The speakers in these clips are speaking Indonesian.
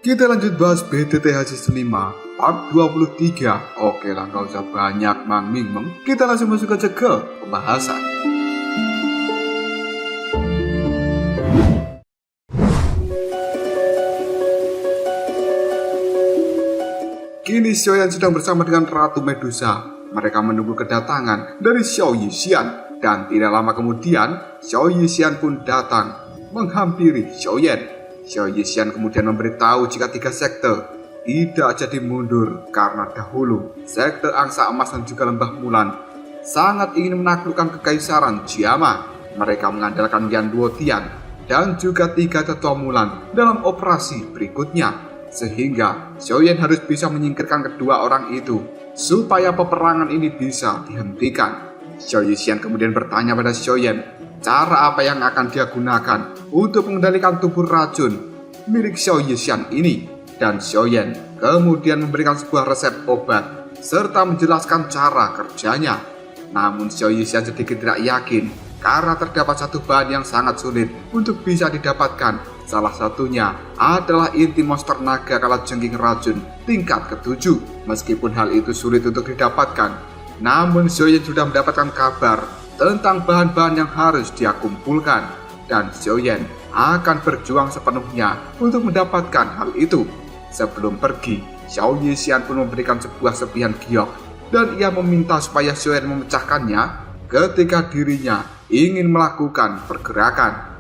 Kita lanjut bahas BTTH Season 5 Part 23. Oke lah, gak usah banyak mang-ming-meng. Kita langsung masuk aja ke pembahasan. Kini Xiaoyan sedang bersama dengan Ratu Medusa. Mereka menunggu kedatangan dari Xiao Yixian. Dan tidak lama kemudian, Xiao Yixian pun datang menghampiri Xiaoyan. Xiao Yixian kemudian memberitahu jika 3 sekte tidak jadi mundur karena dahulu sekte Angsa Emas dan juga Lembah Mulan sangat ingin menaklukkan kekaisaran Jiama. Mereka mengandalkan Yan Duotian dan juga 3 tetua Mulan dalam operasi berikutnya, sehingga Xiaoyan harus bisa menyingkirkan kedua orang itu supaya peperangan ini bisa dihentikan. Xiao Yixian kemudian bertanya pada Xiaoyan cara apa yang akan dia gunakan untuk mengendalikan tubuh racun milik Xiao Yixian ini, dan Xiaoyan kemudian memberikan sebuah resep obat serta menjelaskan cara kerjanya. Namun Xiao Yixian sedikit tidak yakin karena terdapat satu bahan yang sangat sulit untuk bisa didapatkan. Salah satunya adalah inti monster naga kalajengking racun tingkat ke-7. Meskipun hal itu sulit untuk didapatkan, namun Xiaoyan sudah mendapatkan kabar tentang bahan-bahan yang harus dia kumpulkan, dan Xiaoyan akan berjuang sepenuhnya untuk mendapatkan hal itu. Sebelum pergi, Xiao Yixian pun memberikan sebuah serpihan giok dan ia meminta supaya Xiaoyan memecahkannya ketika dirinya ingin melakukan pergerakan.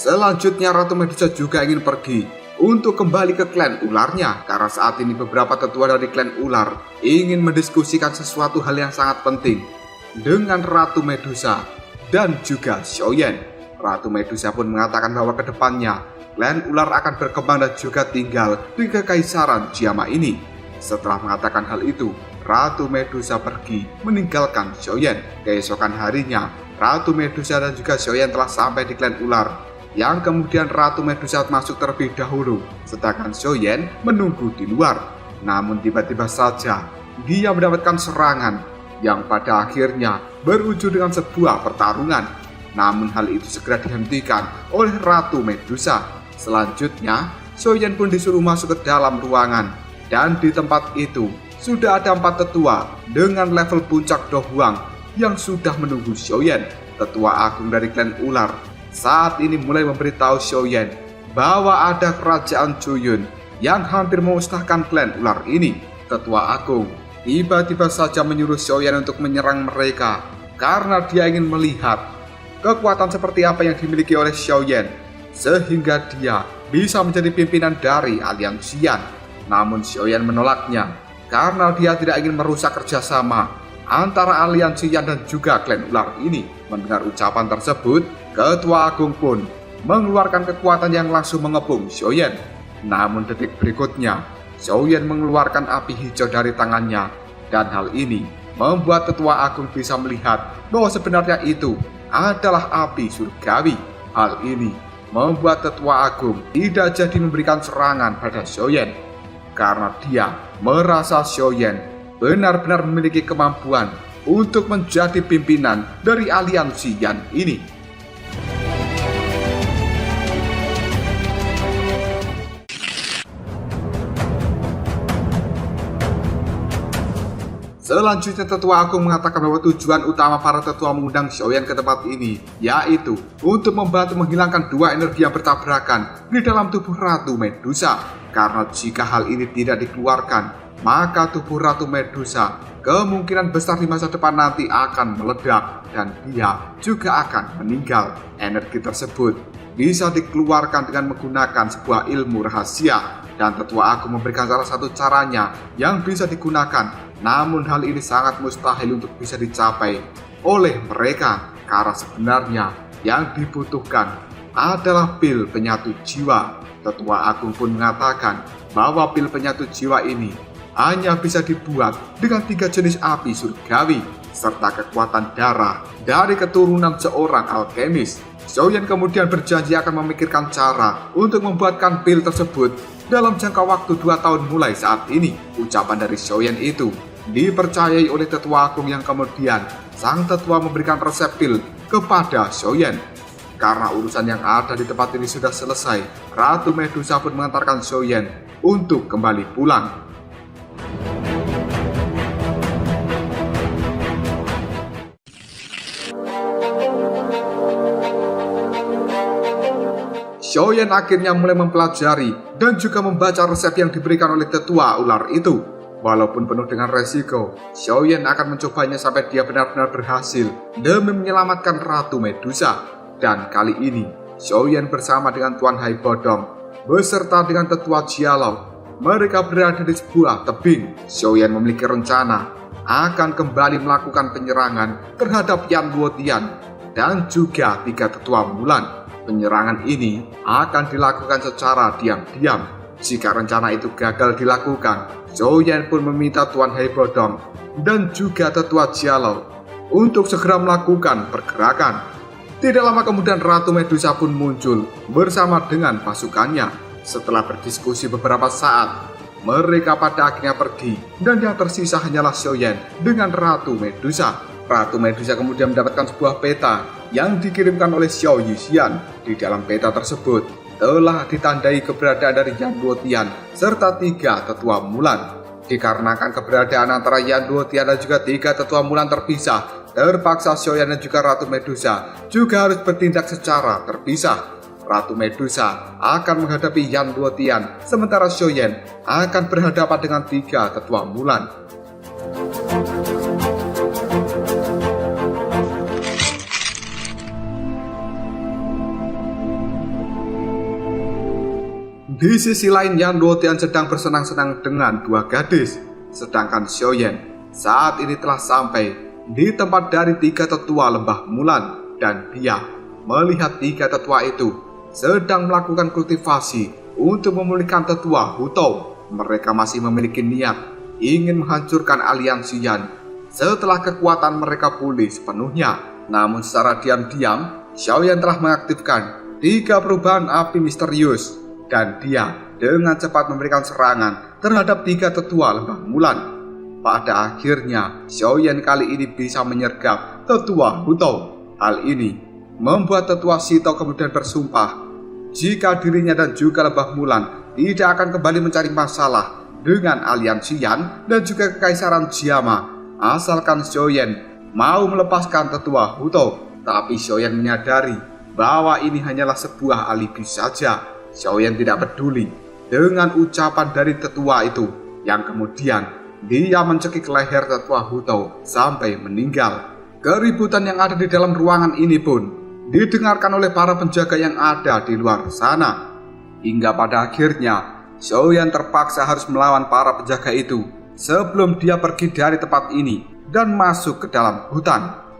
Selanjutnya Ratu Medusa juga ingin pergi untuk kembali ke klan ularnya, karena saat ini beberapa tetua dari klan ular ingin mendiskusikan sesuatu hal yang sangat penting dengan Ratu Medusa dan juga Xiaoyan. Ratu Medusa pun mengatakan bahwa kedepannya klan ular akan berkembang dan juga tinggal di kekaisaran Jiama ini. Setelah mengatakan hal itu, Ratu Medusa pergi meninggalkan Xiaoyan. Keesokan harinya, Ratu Medusa dan juga Xiaoyan telah sampai di klan ular, yang kemudian Ratu Medusa masuk terlebih dahulu, sedangkan Xiaoyan menunggu di luar. Namun tiba-tiba saja dia mendapatkan serangan yang pada akhirnya berujung dengan sebuah pertarungan. Namun hal itu segera dihentikan oleh Ratu Medusa. Selanjutnya Xiaoyan pun disuruh masuk ke dalam ruangan, dan di tempat itu sudah ada 4 tetua dengan level puncak Dohuang yang sudah menunggu Xiaoyan. Tetua agung dari klan ular saat ini mulai memberitahu Xiaoyan bahwa ada kerajaan Juyun yang hampir memusnahkan klan ular ini. Tetua agung tiba-tiba saja menyuruh Xiaoyan untuk menyerang mereka karena dia ingin melihat kekuatan seperti apa yang dimiliki oleh Xiaoyan, sehingga dia bisa menjadi pimpinan dari aliansian. Namun Xiaoyan menolaknya karena dia tidak ingin merusak kerjasama antara aliansian dan juga klan ular ini. Mendengar ucapan tersebut, Ketua Agung pun mengeluarkan kekuatan yang langsung mengepung Xiaoyan. Namun detik berikutnya, Xiaoyan mengeluarkan api hijau dari tangannya, dan hal ini membuat Tetua Agung bisa melihat bahwa sebenarnya itu adalah api surgawi. Hal ini membuat Tetua Agung tidak jadi memberikan serangan pada Xiaoyan karena dia merasa Xiaoyan benar-benar memiliki kemampuan untuk menjadi pimpinan dari aliansi Yan ini. Selanjutnya Tetua Agung mengatakan bahwa tujuan utama para tetua mengundang Xiaoyan ke tempat ini yaitu untuk membantu menghilangkan 2 energi yang bertabrakan di dalam tubuh Ratu Medusa. Karena jika hal ini tidak dikeluarkan, maka tubuh Ratu Medusa kemungkinan besar di masa depan nanti akan meledak dan dia juga akan meninggal. Energi tersebut bisa dikeluarkan dengan menggunakan sebuah ilmu rahasia, dan Tetua Agung memberikan salah satu caranya yang bisa digunakan. Namun hal ini sangat mustahil untuk bisa dicapai oleh mereka karena sebenarnya yang dibutuhkan adalah pil penyatu jiwa. Tetua Agung pun mengatakan bahwa pil penyatu jiwa ini hanya bisa dibuat dengan 3 jenis api surgawi serta kekuatan darah dari keturunan seorang alkemis. Xiaoyan kemudian berjanji akan memikirkan cara untuk membuatkan pil tersebut dalam jangka waktu 2 tahun mulai saat ini. Ucapan dari Xiaoyan itu dipercayai oleh tetua agung yang kemudian sang tetua memberikan resep pil kepada Xiaoyan. Karena urusan yang ada di tempat ini sudah selesai, Ratu Medusa pun mengantarkan Xiaoyan untuk kembali pulang. Xiaoyan akhirnya mulai mempelajari dan juga membaca resep yang diberikan oleh tetua ular itu. Walaupun penuh dengan resiko, Xiaoyan akan mencobanya sampai dia benar-benar berhasil demi menyelamatkan Ratu Medusa. Dan kali ini, Xiaoyan bersama dengan Tuan Hai Bodong beserta dengan tetua Jialau, mereka berada di sebuah tebing. Xiaoyan memiliki rencana akan kembali melakukan penyerangan terhadap Yan Luotian dan juga 3 tetua Mulan. Penyerangan ini akan dilakukan secara diam-diam. Jika rencana itu gagal dilakukan, Xiaoyan pun meminta Tuan Hai Bodong dan juga tetua Jialau untuk segera melakukan pergerakan. Tidak lama kemudian Ratu Medusa pun muncul bersama dengan pasukannya. Setelah berdiskusi beberapa saat, mereka pada akhirnya pergi dan yang tersisa hanyalah Xiaoyan dengan Ratu Medusa. Ratu Medusa kemudian mendapatkan sebuah peta yang dikirimkan oleh Xiao Yixian. Di dalam peta tersebut telah ditandai keberadaan dari Yan Luotian serta 3 tetua Mulan. Dikarenakan keberadaan antara Yan Luotian dan juga 3 tetua Mulan terpisah, terpaksa Xiaoyan dan juga Ratu Medusa juga harus bertindak secara terpisah. Ratu Medusa akan menghadapi Yan Luotian, sementara Xiaoyan akan berhadapan dengan 3 tetua Mulan. Di sisi lain, Yan Luotian sedang bersenang-senang dengan 2 gadis, sedangkan Xiaoyan saat ini telah sampai di tempat dari 3 tetua lembah Mulan, dan dia melihat 3 tetua itu sedang melakukan kultivasi untuk memulihkan tetua Hutou. Mereka masih memiliki niat ingin menghancurkan aliansi Yan setelah kekuatan mereka pulih sepenuhnya. Namun secara diam-diam, Xiaoyan telah mengaktifkan 3 perubahan api misterius, dan dia dengan cepat memberikan serangan terhadap 3 tetua lembah Mulan. Pada akhirnya, Xiaoyan kali ini bisa menyergap tetua Hutou. Hal ini membuat tetua Sito kemudian bersumpah jika dirinya dan juga lembah Mulan tidak akan kembali mencari masalah dengan aliansi Yan dan juga kekaisaran Jiama, asalkan Xiaoyan mau melepaskan tetua Hutou. Tapi Xiaoyan menyadari bahwa ini hanyalah sebuah alibi saja. Xiaoyan tidak peduli dengan ucapan dari tetua itu, yang kemudian dia mencekik leher tetua Hutou sampai meninggal. Keributan yang ada di dalam ruangan ini pun didengarkan oleh para penjaga yang ada di luar sana. Hingga pada akhirnya Xiaoyan terpaksa harus melawan para penjaga itu sebelum dia pergi dari tempat ini dan masuk ke dalam hutan.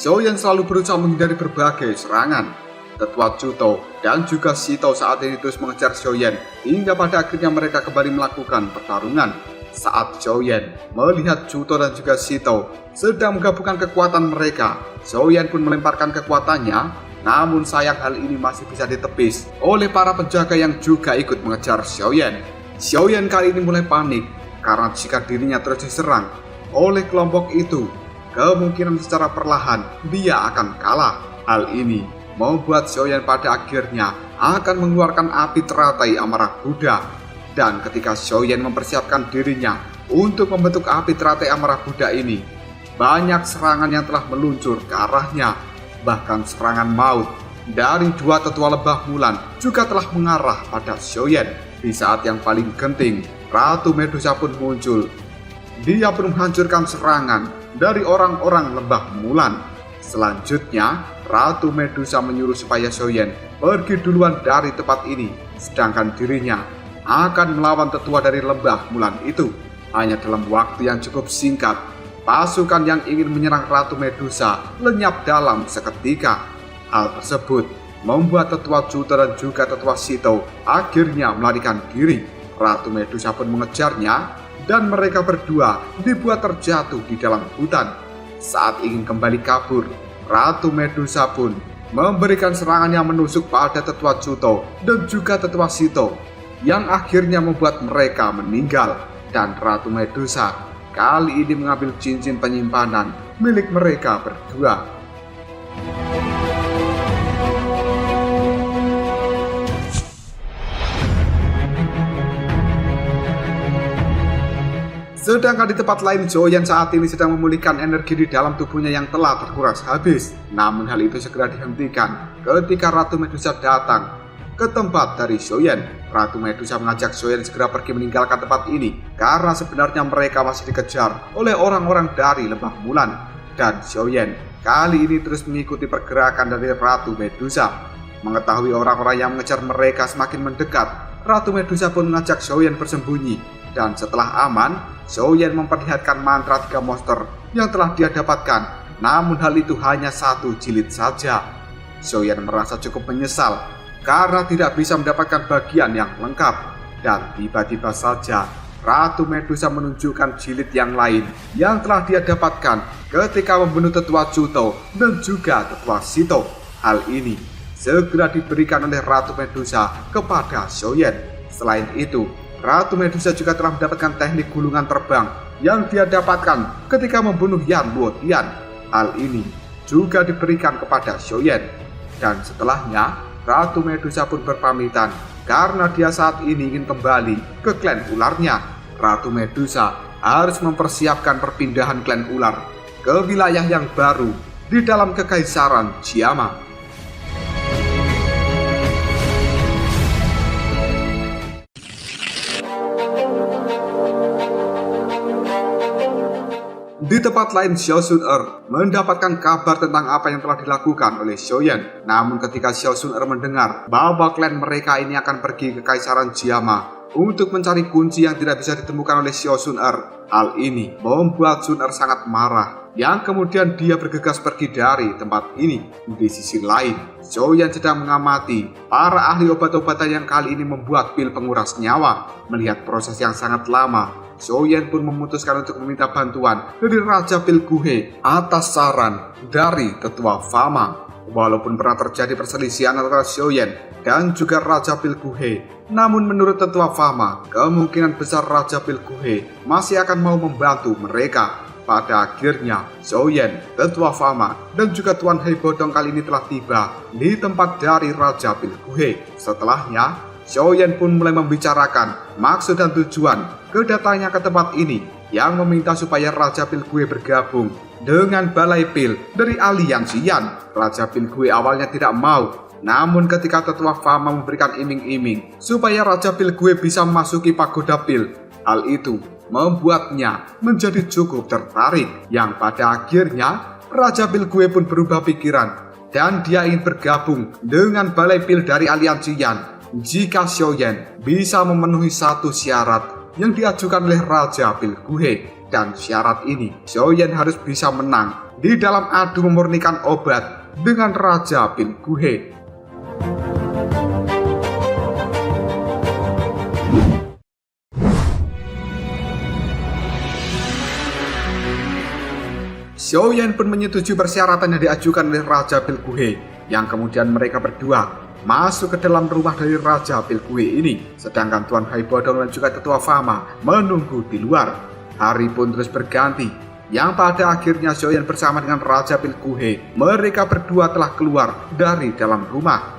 Xiaoyan selalu berusaha menghindari berbagai serangan. Tetua Chutou dan juga Sito saat ini terus mengejar Xiaoyan hingga pada akhirnya mereka kembali melakukan pertarungan. Saat Xiaoyan melihat Chutou dan juga Sito sedang menggabungkan kekuatan mereka, Xiaoyan pun melemparkan kekuatannya. Namun sayang hal ini masih bisa ditepis oleh para penjaga yang juga ikut mengejar Xiaoyan. Xiaoyan kali ini mulai panik karena jika dirinya terus diserang oleh kelompok itu, kemungkinan secara perlahan dia akan kalah. Hal ini membuat Xiaoyan pada akhirnya akan mengeluarkan api teratai amarah Buddha. Dan ketika Xiaoyan mempersiapkan dirinya untuk membentuk api teratai amarah Buddha ini, banyak serangan yang telah meluncur ke arahnya. Bahkan serangan maut dari 2 tetua lebah Mulan juga telah mengarah pada Xiaoyan. Di saat yang paling genting, Ratu Medusa pun muncul. Dia pun menghancurkan serangan dari orang-orang lembah Mulan. Selanjutnya, Ratu Medusa menyuruh supaya Xiaoyan pergi duluan dari tempat ini, sedangkan dirinya akan melawan tetua dari lembah Mulan itu. Hanya dalam waktu yang cukup singkat, pasukan yang ingin menyerang Ratu Medusa lenyap dalam seketika. Hal tersebut membuat tetua Chutou dan juga tetua Sito akhirnya melarikan diri. Ratu Medusa pun mengejarnya dan mereka berdua dibuat terjatuh di dalam hutan. Saat ingin kembali kabur, Ratu Medusa pun memberikan serangan yang menusuk pada tetua Chuto dan juga tetua Shito, yang akhirnya membuat mereka meninggal. Dan Ratu Medusa kali ini mengambil cincin penyimpanan milik mereka berdua. Sedangkan di tempat lain, Joyen saat ini sedang memulihkan energi di dalam tubuhnya yang telah terkuras habis. Namun hal itu segera dihentikan ketika Ratu Medusa datang ke tempat dari Joyen. Ratu Medusa mengajak Joyen segera pergi meninggalkan tempat ini karena sebenarnya mereka masih dikejar oleh orang-orang dari Lembah Mulan. Dan Joyen kali ini terus mengikuti pergerakan dari Ratu Medusa. Mengetahui orang-orang yang mengejar mereka semakin mendekat, Ratu Medusa pun mengajak Joyen bersembunyi. Dan setelah aman, Joyen memperlihatkan mantra 3 monster yang telah dia dapatkan. Namun hal itu hanya 1 jilid saja. Joyen merasa cukup menyesal karena tidak bisa mendapatkan bagian yang lengkap. Dan tiba-tiba saja Ratu Medusa menunjukkan jilid yang lain yang telah dia dapatkan ketika membunuh tetua Chuto dan juga tetua Shito. Hal ini segera diberikan oleh Ratu Medusa kepada Joyen. Selain itu, Ratu Medusa juga telah mendapatkan teknik gulungan terbang yang dia dapatkan ketika membunuh Yan Luotian. Hal ini juga diberikan kepada Joyen. Dan setelahnya, Ratu Medusa pun berpamitan karena dia saat ini ingin kembali ke klan ularnya. Ratu Medusa harus mempersiapkan perpindahan klan ular ke wilayah yang baru di dalam Kekaisaran Jiama. Di tempat lain, Xiao Sun-er mendapatkan kabar tentang apa yang telah dilakukan oleh Joyen. Namun ketika Xiao Sun-er mendengar bahwa klan mereka ini akan pergi ke Kaisaran Jiama untuk mencari kunci yang tidak bisa ditemukan oleh Xiao Sun-er, hal ini membuat Sun-er sangat marah, yang kemudian dia bergegas pergi dari tempat ini. Di sisi lain, Joyen sedang mengamati para ahli obat-obatan yang kali ini membuat pil penguras nyawa. Melihat proses yang sangat lama, Joyen pun memutuskan untuk meminta bantuan dari Raja Pilguhe atas saran dari tetua Fama. Walaupun pernah terjadi perselisihan antara Joyen dan juga Raja Pilguhe, namun menurut tetua Fama, kemungkinan besar Raja Pilguhe masih akan mau membantu mereka. Pada akhirnya, Joyen, tetua Fama, dan juga Tuan Hei Bodong kali ini telah tiba di tempat dari Raja Pilguhe. Setelahnya, Joyen pun mulai membicarakan maksud dan tujuan kedatangannya ke tempat ini, yang meminta supaya Raja Pilguhe bergabung dengan Balai Pil dari aliansi Yan. Raja Pilguhe awalnya tidak mau, namun ketika tetua Fama memberikan iming-iming supaya Raja Pilguhe bisa memasuki pagoda Pil, hal itu membuatnya menjadi cukup tertarik, yang pada akhirnya Raja Pilguhe pun berubah pikiran dan dia ingin bergabung dengan Balai Pil dari aliansi Yan jika Joyen bisa memenuhi 1 syarat yang diajukan oleh Raja Pilguhe. Dan syarat ini, Joyen harus bisa menang di dalam adu memurnikan obat dengan Raja Pilguhe. Joyen pun menyetujui persyaratan yang diajukan oleh Raja Pilguhe, yang kemudian mereka berdua masuk ke dalam rumah dari Raja Pilguhe ini. Sedangkan Tuan Hei Bodong dan juga tetua Fama menunggu di luar. Hari pun terus berganti, yang pada akhirnya Joyen bersama dengan Raja Pilguhe, mereka berdua telah keluar dari dalam rumah.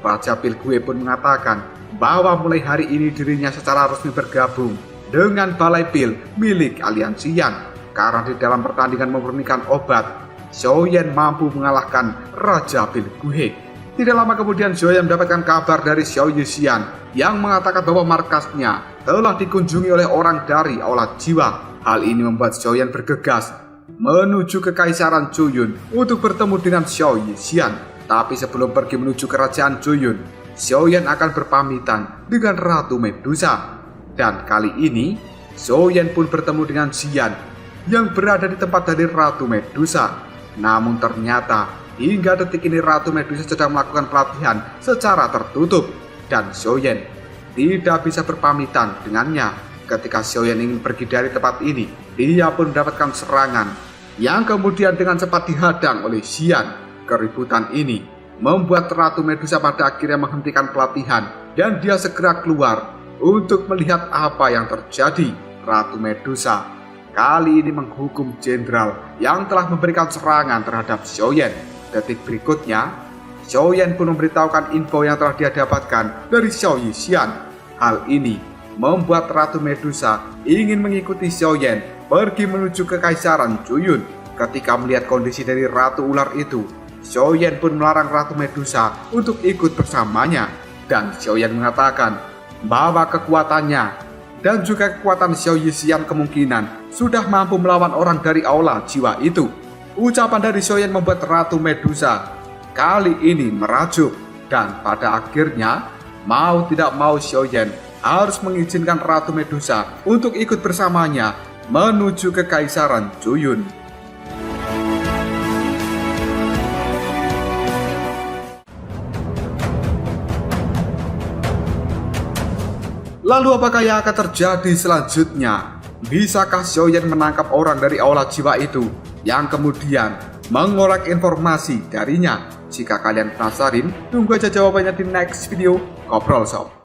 Raja Pilguhe pun mengatakan bahwa mulai hari ini dirinya secara resmi bergabung dengan Balai Pil milik aliansi Yan, karena di dalam pertandingan memurnikan obat, Joyen mampu mengalahkan Raja Pilguhe. Tidak lama kemudian, Joyen mendapatkan kabar dari Xiao Yixian yang mengatakan bahwa markasnya telah dikunjungi oleh orang dari Aula Jiwa. Hal ini membuat Joyen bergegas menuju ke Kaisaran Juyun untuk bertemu dengan Xiao Yixian. Tapi sebelum pergi menuju kerajaan Juyun, Joyen akan berpamitan dengan Ratu Medusa. Dan kali ini, Joyen pun bertemu dengan Xian yang berada di tempat dari Ratu Medusa. Namun ternyata hingga detik ini Ratu Medusa sedang melakukan pelatihan secara tertutup, dan Joyen tidak bisa berpamitan dengannya. Ketika Joyen ingin pergi dari tempat ini, dia pun mendapatkan serangan yang kemudian dengan cepat dihadang oleh Xian. Keributan ini membuat Ratu Medusa pada akhirnya menghentikan pelatihan dan dia segera keluar untuk melihat apa yang terjadi. Ratu Medusa kali ini menghukum jenderal yang telah memberikan serangan terhadap Xiaoyan. Detik berikutnya, Xiaoyan pun memberitahukan info yang telah dia dapatkan dari Xiao Yixian. Hal ini membuat Ratu Medusa ingin mengikuti Xiaoyan pergi menuju ke Kekaisaran Juyun. Ketika melihat kondisi dari Ratu Ular itu, Xiaoyan pun melarang Ratu Medusa untuk ikut bersamanya. Dan Xiaoyan mengatakan bahwa kekuatannya dan juga kekuatan Xiao Yixian kemungkinan sudah mampu melawan orang dari aula jiwa itu. Ucapan dari Xiaoyan membuat Ratu Medusa kali ini merajuk, dan pada akhirnya mau tidak mau Xiaoyan harus mengizinkan Ratu Medusa untuk ikut bersamanya menuju ke Kekaisaran Juyun. Lalu apakah yang akan terjadi selanjutnya? Bisakah Xiaoyan menangkap orang dari aula jiwa itu yang kemudian mengorek informasi darinya? Jika kalian penasaran, tunggu aja jawabannya di next video Koprol Shop.